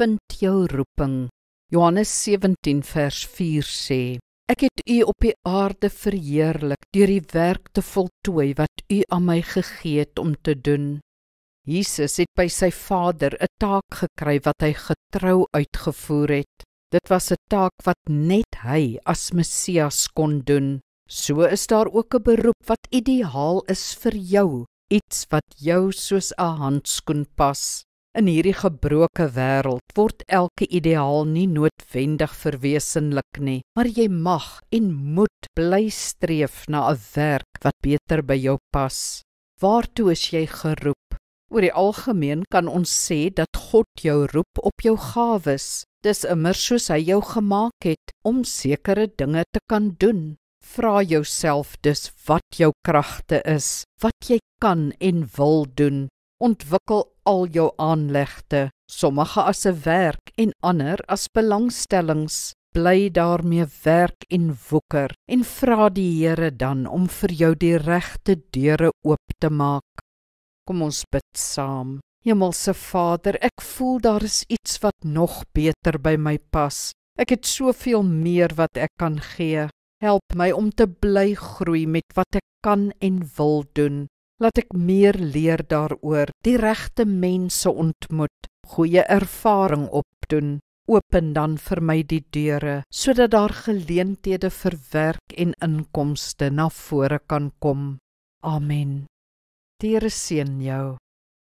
vind jou roeping. Johannes 17 vers 4 sê, ek het u op die aarde verheerlik deur die werk te voltooi wat u aan my gegee het om te doen. Jesus het by sy Vader 'n taak gekry wat hy getrou uitgevoer het. Dit was 'n taak wat net hy as Messias kon doen. So is daar ook 'n beroep wat ideaal is vir jou, iets wat jou soos 'n handskoen pas. In hierdie gebroke wêreld word elke ideaal nie noodwendig verwesenlik nie, maar jy mag en moet bly streef na 'n werk wat beter by jou pas. Waartoe is jy geroep? Oor die algemeen kan ons sê dat God jou roep op jou gawes. Dis immer soos hy jou gemaak het om sekere dinge te kan doen. Vra jouself dus wat jou kragte is, wat jy kan en wil doen. Ontwikkel al jou aanlegte, sommige as 'n werk en ander as belangstellings. Bly daarmee werk en woeker en vra die Here dan om vir jou die regte deure oop te maak. Kom ons bid saam. Hemelse Vader, ek voel daar is iets wat nog beter by my pas. Ek het soveel meer wat ek kan gee. Help my om te bly groei met wat ek kan en wil doen. Laat ek meer leer daaroor, die regte mense ontmoet, goeie ervaring opdoen. Open dan vir my die deure, sodat daar geleenthede vir werk en inkomste na vore kan kom. Amen. Die Here seën jou.